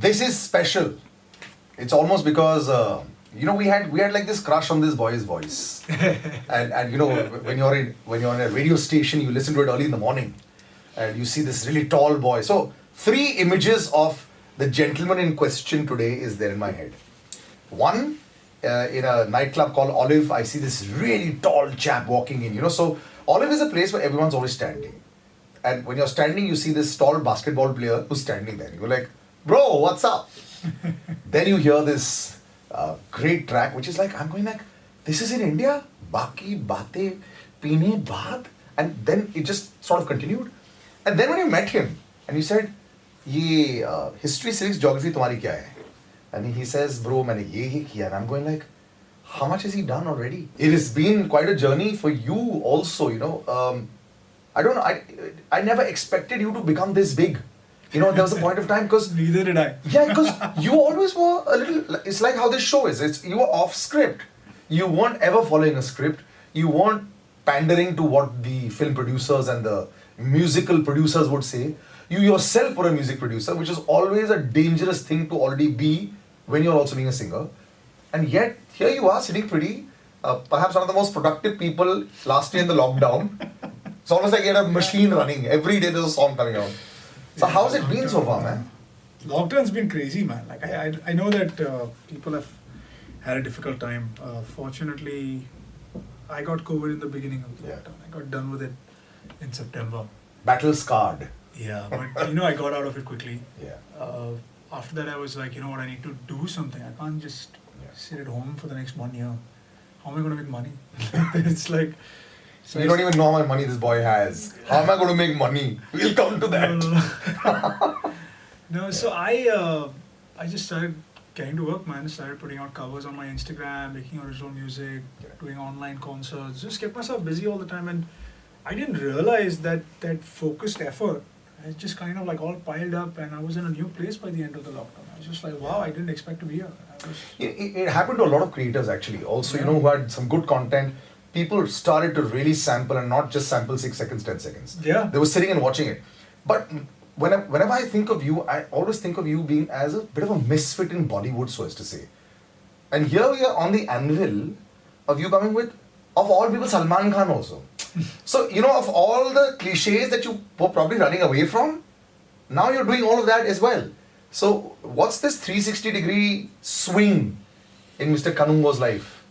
This is special. It's almost because we had like this crush on this boy's voice, and when you're on a radio station, you listen to it early in the morning, and you see this really tall boy. So 3 images of the gentleman in question today is there in my head. One, in a nightclub called Olive, I see this really tall chap walking in. So Olive is a place where everyone's always standing, and when you're standing, you see this tall basketball player who's standing there. You go like, bro, what's up? Then you hear this great track, which is like, I'm going like, this is in India? Baki baate peene baad? And then it just sort of continued. And then when you met him, and you said, ye history, civics, geography, tumhari kya hai? And he says, bro, maine ye hi kiya. And I'm going like, how much has he done already? It has been quite a journey for you also, I don't know, I never expected you to become this big. There was a point of time because... Neither did I. Yeah, because you always were a little... It's like how this show is. You were off script. You weren't ever following a script. You weren't pandering to what the film producers and the musical producers would say. You yourself were a music producer, which is always a dangerous thing to already be when you're also being a singer. And yet, here you are sitting pretty. Perhaps one of the most productive people last year in the lockdown. It's almost like you had a machine running. Every day there's a song coming out. So how's it been so far, man? Lockdown's been crazy, man. Like I know that people have had a difficult time. Fortunately, I got COVID in the beginning of the lockdown. I got done with it in September. Battle scarred. Yeah, but I got out of it quickly. Yeah. After that, I was like, what, I need to do something. I can't just sit at home for the next 1 year. How am I going to make money? It's like... So you don't even know how much money this boy has. How am I going to make money? We'll come to that. No, so I just started getting to work, man. Started putting out covers on my Instagram, making original music, doing online concerts. Just kept myself busy all the time, and I didn't realize that focused effort is just kind of like all piled up, and I was in a new place by the end of the lockdown. I was just like, wow, I didn't expect to be here. It happened to a lot of creators actually. Also, who had some good content. People started to really sample and not just sample 6 seconds, 10 seconds. Yeah. They were sitting and watching it. But whenever I think of you, I always think of you being as a bit of a misfit in Bollywood, so as to say. And here we are on the anvil of you coming with, of all people, Salman Khan also. So, of all the cliches that you were probably running away from, now you're doing all of that as well. So, what's this 360-degree swing in Mr. Kanungo's life?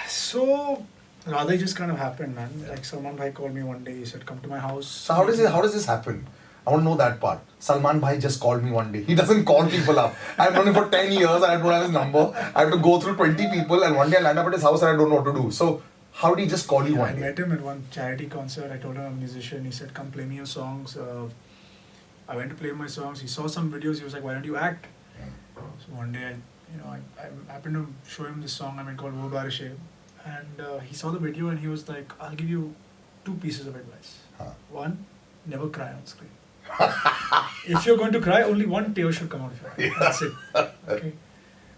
So, rather just kind of happened, man. Like Salman Bhai called me one day, he said, come to my house. So how does this happen? I want to know that part. Salman Bhai just called me one day. He doesn't call people up. I've known him for 10 years and I don't have his number. I have to go through 20 people and one day I land up at his house and I don't know what to do. So how did he just call you one day? I met him at one charity concert. I told him I'm a musician. He said, come play me your songs. I went to play my songs. He saw some videos. He was like, why don't you act? So one day, I happened to show him this song called Wo Barishe. And he saw the video and he was like, I'll give you 2 pieces of advice. One, never cry on screen. If you're going to cry, only 1 tear should come out of your eye. That's it. Okay.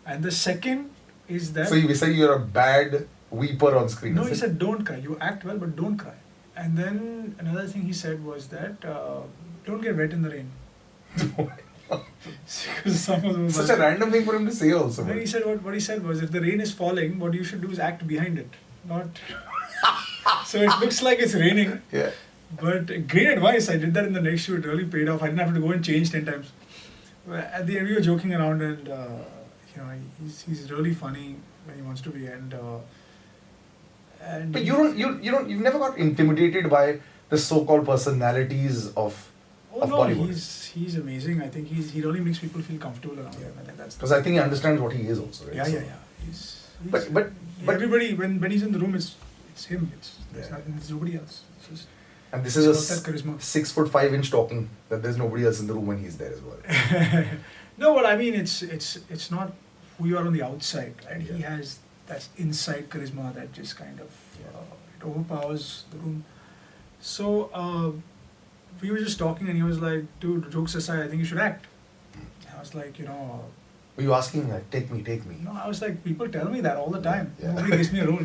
And the second is that... So you say you're a bad weeper on screen? No, he said don't cry. You act well, but don't cry. And then another thing he said was that don't get wet in the rain. Such a random thing for him to say also. Then he said what he said was, if the rain is falling, what you should do is act behind it, not... So it looks like it's raining. Yeah. But great advice. I did that in the next shoot. It really paid off. I didn't have to go and change 10 times. At the end, we were joking around, and he's really funny when he wants to be. And but you've never got intimidated by the so-called personalities of Bollywood. He's amazing. I think he really makes people feel comfortable around him. Because I think he understands what he is also. Right? Yeah. He's but everybody when he's in the room, it's him. It's nobody else. And this is a 6'5" talking that there's nobody else in the room when he's there as well. No, but I mean it's not who you are on the outside, right? Yeah. He has that inside charisma that just kind of it overpowers the room. So we were just talking and he was like, dude, jokes aside, I think you should act. I was like, Were you asking like, take me? No, I was like, people tell me that all the time. Yeah. Nobody gives me a role.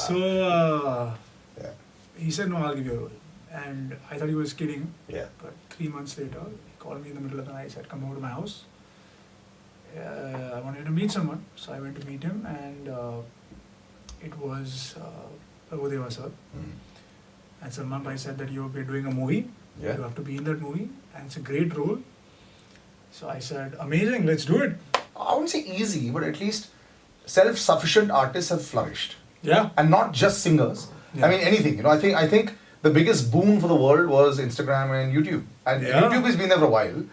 So he said, no, I'll give you a role. And I thought he was kidding. Yeah. But 3 months later, he called me in the middle of the night, said, come over to my house. I wanted to meet someone, so I went to meet him, and it was Prabhudeva sir. And Salman Bhai said that you're doing a movie, you have to be in that movie, and it's a great role. So I said, amazing, let's do it. I wouldn't say easy, but at least self-sufficient artists have flourished. Yeah. And not just singers. Yeah. I mean, anything. You know, I think the biggest boon for the world was Instagram and YouTube. And YouTube has been there for a while,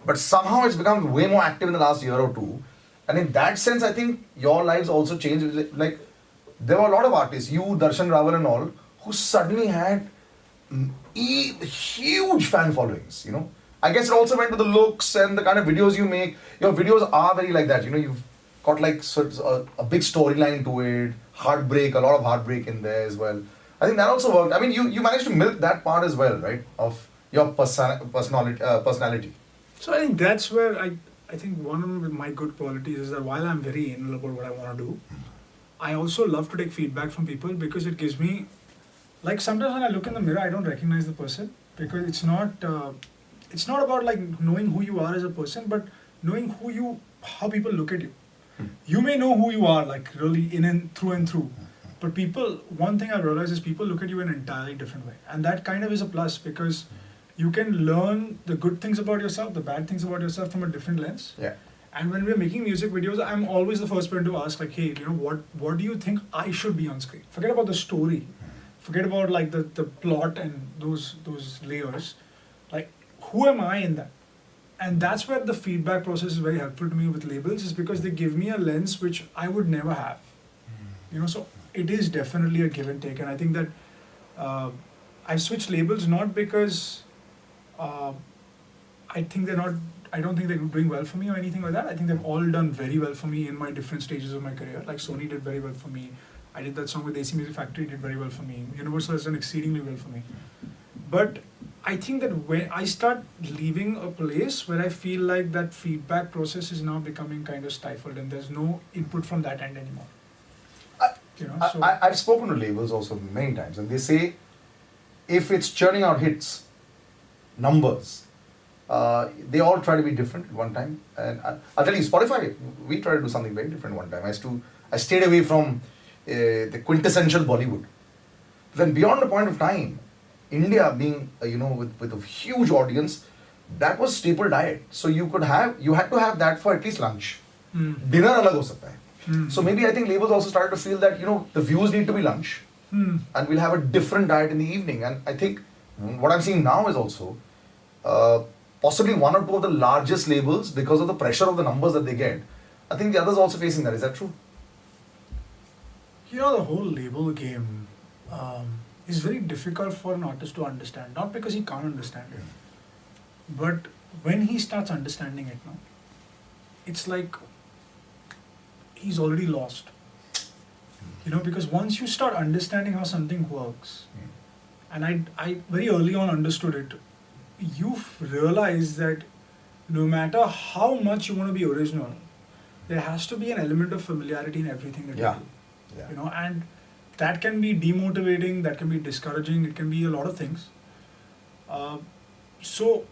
but somehow it's become way more active in the last year or two. And in that sense, I think your lives also changed. Like, there were a lot of artists, you, Darshan Rawal and all, who suddenly had huge fan followings, you know. I guess it also went to the looks and the kind of videos you make. Your videos are very like that, you know, you've got like a big storyline to it, heartbreak, a lot of heartbreak in there as well. I think that also worked. I mean, you managed to milk that part as well, right, of your personality. So I think that's where I think one of my good qualities is that while I'm very anal about what I want to do, I also love to take feedback from people because it gives me, like sometimes when I look in the mirror, I don't recognize the person because it's not about like knowing who you are as a person, but knowing how people look at you. You may know who you are, like really in and through, but one thing I realized is people look at you in an entirely different way, and that kind of is a plus because you can learn the good things about yourself, the bad things about yourself from a different lens. Yeah. And when we're making music videos, I'm always the first person to ask, like, hey, you know, what do you think I should be on screen? Forget about the story, forget about like the plot and those layers. Like, who am I in that? And that's where the feedback process is very helpful to me with labels, is because they give me a lens which I would never have. You know, so it is definitely a give and take. And I think that I've switched labels not because I don't think they're doing well for me or anything like that. I think they've all done very well for me in my different stages of my career. Like Sony did very well for me. I did that song with AC Music Factory, did very well for me. Universal has done exceedingly well for me. But I think that when I start leaving a place where I feel like that feedback process is now becoming kind of stifled and there's no input from that end anymore. I've spoken to labels also many times, and they say if it's churning out hits, numbers, they all try to be different at one time. And I'll tell you, Spotify, we tried to do something very different one time. I stayed away from the quintessential Bollywood. Then beyond a point of time, India being, with a huge audience, that was staple diet. So you had to have that for at least lunch. Dinner alag ho sakta hai. So maybe I think labels also started to feel that, the views need to be lunch. And we'll have a different diet in the evening. And I think what I'm seeing now is also possibly one or two of the largest labels, because of the pressure of the numbers that they get. I think the others are also facing that. Is that true? The whole label game is very difficult for an artist to understand. Not because he can't understand it, but when he starts understanding it now, it's like he's already lost. Because once you start understanding how something works, and I very early on understood it, you realize that no matter how much you want to be original, there has to be an element of familiarity in everything that you do. Yeah. And that can be demotivating, that can be discouraging, it can be a lot of things. So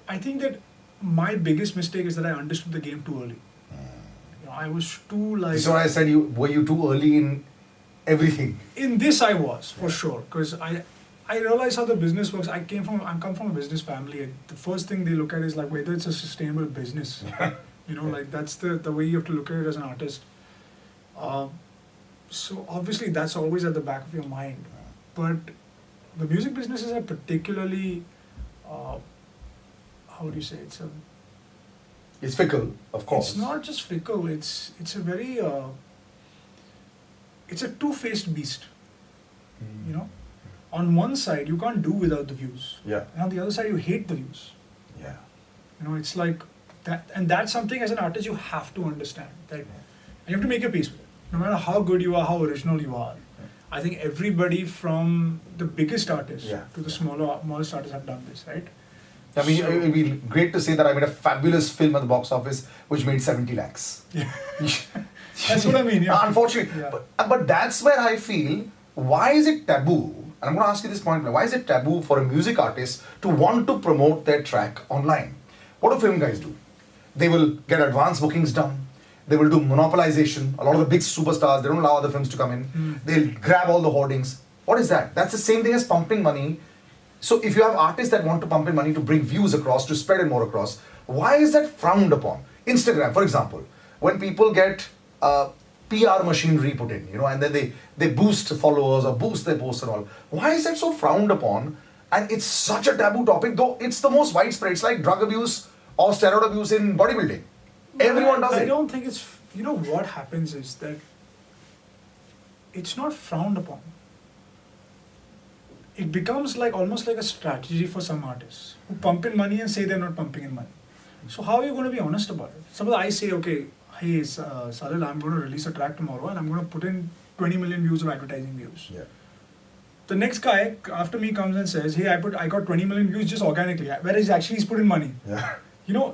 I think that my biggest mistake is that I understood the game too early. I was too like... So I said, were you too early in everything? In this I was, for sure, because I realized how the business works. I come from a business family, and the first thing they look at is like whether it's a sustainable business. Like that's the way you have to look at it as an artist. So obviously that's always at the back of your mind. But the music business is a particularly, how would you say, it's fickle, of course. It's not just fickle, it's a very, it's a two-faced beast, On one side, you can't do without the views. Yeah. And on the other side, you hate the views. Yeah. It's like that, and that's something as an artist you have to understand. And you have to make your peace with it. No matter how good you are, how original you are. I think everybody from the biggest artists to the smallest artists have done this, right? I mean, it would be great to say that I made a fabulous film at the box office which made 70 lakhs. Yeah. That's what I mean, yeah. Unfortunately. Yeah. But that's where I feel, why is it taboo? And I'm going to ask you this point, why is it taboo for a music artist to want to promote their track online? What do film guys do? They will get advance bookings done. They will do monopolization. A lot of the big superstars, they don't allow other films to come in. They'll grab all the hoardings. What is that? That's the same thing as pumping money. So if you have artists that want to pump in money to bring views across, to spread it more across, why is that frowned upon? Instagram, for example, when people get PR machinery put in, and then they boost followers or boost their posts and all. Why is that so frowned upon? And it's such a taboo topic, though it's the most widespread. It's like drug abuse or steroid abuse in bodybuilding. Everyone does it. I don't think it's, what happens is that it's not frowned upon. It becomes almost like a strategy for some artists who pump in money and say they're not pumping in money. So how are you going to be honest about it? Suppose I say, okay, hey, Salil, I'm going to release a track tomorrow and I'm going to put in 20 million views of advertising views. Yeah. The next guy after me comes and says, hey, I got 20 million views just organically, whereas actually he's put in money. Yeah.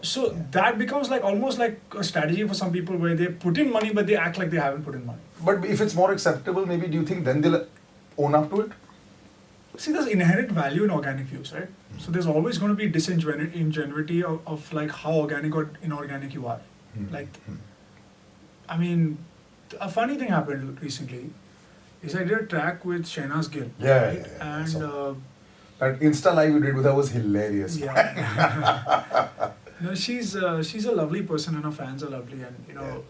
So that becomes almost like a strategy for some people where they put in money but they act like they haven't put in money. But if it's more acceptable, maybe do you think then they'll own up to it? See, there's inherent value in organic views, right? So there's always going to be disingenuity of how organic or inorganic you are. I mean, a funny thing happened recently is I did a track with Shehnaz Gill. Yeah. And that Insta live you did with her was hilarious. yeah. She's a lovely person and her fans are lovely. And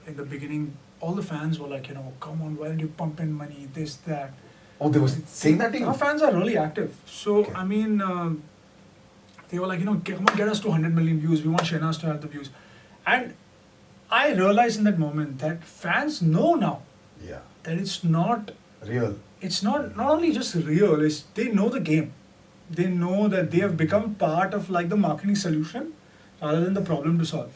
in the beginning, all the fans were like, come on, why don't you pump in money, this, that. Oh, they were saying that to you? Our fans are really active. So, Okay. I mean, they were like, come on, get us to 100 million views. We want Shehnaz to have the views. And I realized in that moment that fans know now Yeah. that it's not Real. It's not only just real, it's they know the game. They know that they have become part of the marketing solution rather than the problem to solve.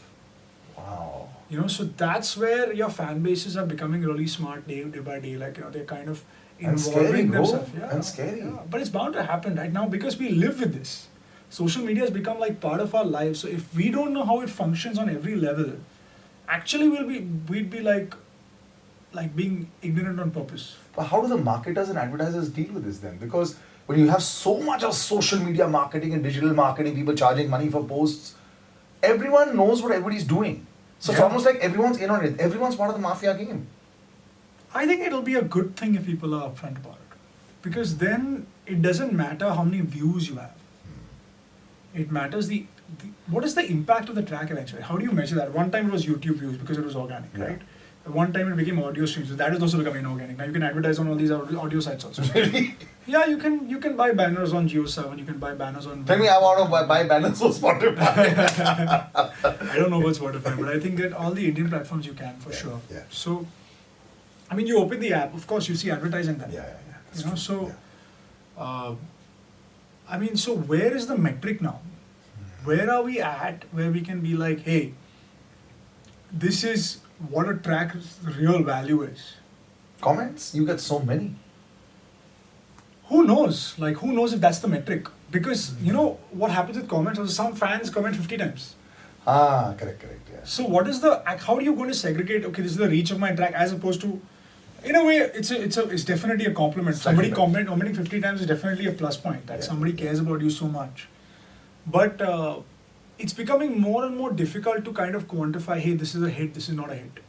Wow. So that's where your fan bases are becoming really smart day by day. They're kind of And involving scary, bro. themselves. And scary. Yeah. But it's bound to happen right now because we live with this. Social media has become part of our lives. So if we don't know how it functions on every level, actually we'd be like being ignorant on purpose. But how do the marketers and advertisers deal with this then? Because when you have so much of social media marketing and digital marketing, people charging money for posts, everyone knows what everybody's doing. So it's Yeah. almost like everyone's in on it. Everyone's part of the mafia game. I think it'll be a good thing if people are upfront about it. Because then it doesn't matter how many views you have. It matters what is the impact of the track eventually? How do you measure that? One time it was YouTube views because it was organic, Yeah. right? One time it became audio streams, so that is also becoming inorganic. Now you can advertise on all these audio sites also. Really? Yeah, you can buy banners on Geo7, you can buy banners on... Tell me, I want to buy banners for Spotify. I don't know about Spotify, but I think that all the Indian platforms you can for sure. Yeah. So, I mean, you open the app, of course you see advertising there. Yeah. That's You know, true. so, Yeah. I mean, so where is the metric now? Where are we at where we can be like, hey, this is what a track's real value is? Comments? You get so many. Who knows? Who knows if that's the metric? Because, what happens with comments is some fans comment 50 times. Correct, yeah. So what is how are you going to segregate, okay, this is the reach of my track as opposed to, in a way, it's definitely a compliment. Slightly Somebody commenting 50 times is definitely a plus point, that Yeah. somebody cares about you so much. But it's becoming more and more difficult to kind of quantify, hey, this is a hit, this is not a hit.